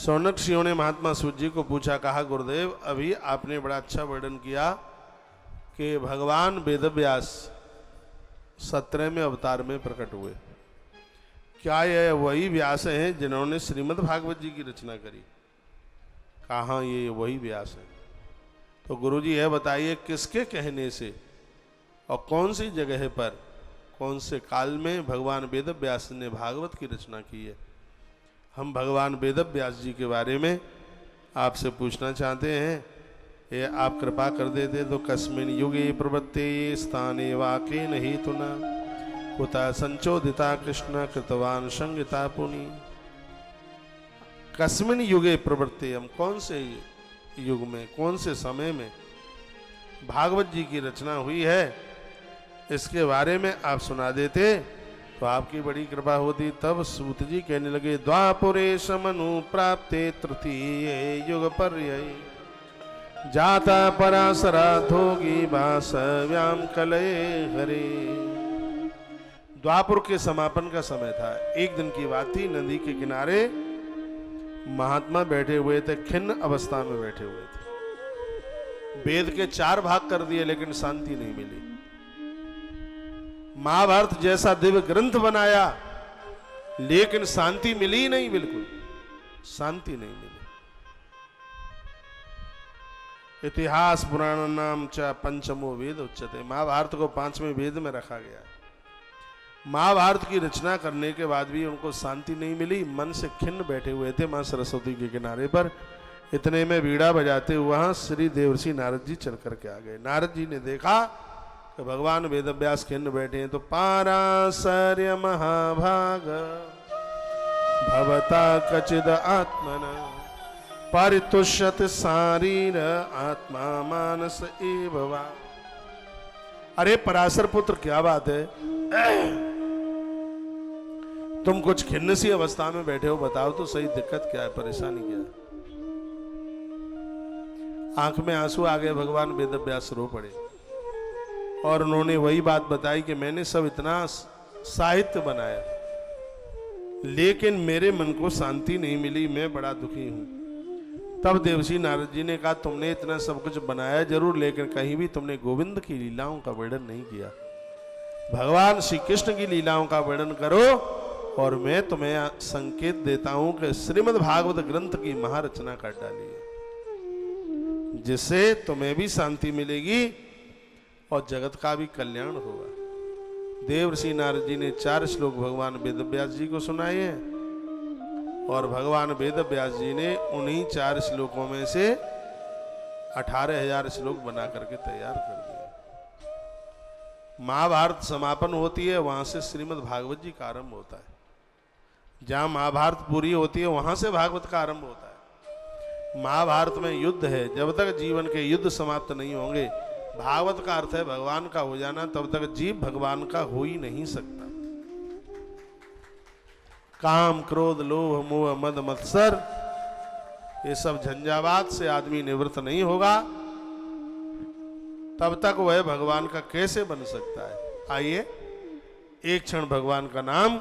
शौनक ने महात्मा सूत जी को पूछा, कहा गुरुदेव अभी आपने बड़ा अच्छा वर्णन किया कि भगवान वेदव्यास 17वें अवतार में प्रकट हुए। क्या यह वही व्यास हैं जिन्होंने श्रीमद् भागवत जी की रचना करी? कहाँ ये वही व्यास है। तो गुरुजी यह बताइए किसके कहने से और कौन सी जगह पर कौन से काल में भगवान वेदव्यास ने भागवत की रचना की है। हम भगवान वेदव्यास जी के बारे में आपसे पूछना चाहते हैं, ये आप कृपा कर देते तो कस्मिन युगे प्रवृत्ते स्थाने वाके नहीं तुना कुता संचोदिता कृष्ण कृतवान संगीता पुनि। कस्मिन युगे प्रवृत्ते, हम कौन से युग में कौन से समय में भागवत जी की रचना हुई है, इसके बारे में आप सुना देते तो आपकी बड़ी कृपा होती। तब सूत जी कहने लगे, द्वापुरे समनु प्राप्ते तृतीये युग पर्यये जाता पराशरा धोगी वासव्याम कलये हरे। द्वापुर के समापन का समय था। एक दिन की बात थी, नदी के किनारे महात्मा बैठे हुए थे, खिन्न अवस्था में बैठे हुए थे। वेद के 4 भाग कर दिए लेकिन शांति नहीं मिली। महाभारत जैसा दिव्य ग्रंथ बनाया लेकिन शांति मिली नहीं, बिल्कुल शांति नहीं मिली। इतिहास पुराण नाम च पंचमो वेद उच्चते, महाभारत को 5वें वेद में रखा गया है। महाभारत की रचना करने के बाद भी उनको शांति नहीं मिली, मन से खिन्न बैठे हुए थे मां सरस्वती के किनारे पर। इतने में बीड़ा बजाते हुए वहां श्री देवर्षि नारद जी चल करके आ गए। नारद जी ने देखा कि भगवान वेदव्यास खिन्न बैठे हैं, तो पाराशर्य महाभाग भवता कचिद आत्मना परितुष्यत शारीर आत्मा मानस एव वा। अरे पराशर पुत्र क्या बात है, तुम कुछ खिन्न सी अवस्था में बैठे हो, बताओ तो सही दिक्कत क्या है, परेशानी क्या है। आंख में आंसू आ गए, भगवान वेदव्यास रो पड़े और उन्होंने वही बात बताई कि मैंने सब इतना साहित्य बनाया लेकिन मेरे मन को शांति नहीं मिली, मैं बड़ा दुखी हूं। तब देवर्षि नारद जी ने कहा, तुमने इतना सब कुछ बनाया जरूर, लेकिन कहीं भी तुमने गोविंद की लीलाओं का वर्णन नहीं किया। भगवान श्री कृष्ण की लीलाओं का वर्णन करो और मैं तुम्हें संकेत देता हूं कि श्रीमद् भागवत ग्रंथ की महारचना कर डाली है, जिससे तुम्हें भी शांति मिलेगी और जगत का भी कल्याण होगा। देवर्षि नारद जी ने 4 श्लोक भगवान वेदव्यास जी को सुनाए हैं और भगवान वेदव्यास जी ने उन्हीं 4 श्लोकों में से 18,000 श्लोक बना करके तैयार कर दिए। महाभारत समापन होती है, वहां से श्रीमद् भागवत जी का आरंभ होता है। जहां महाभारत पूरी होती है वहां से भागवत का आरंभ होता है। महाभारत में युद्ध है, जब तक जीवन के युद्ध समाप्त नहीं होंगे, भागवत का अर्थ है भगवान का हो जाना, तब तक जीव भगवान का हो ही नहीं सकता। काम क्रोध लोभ मोह मद मत्सर, ये सब झंझावात से आदमी निवृत्त नहीं होगा, तब तक वह भगवान का कैसे बन सकता है। आइए एक क्षण भगवान का नाम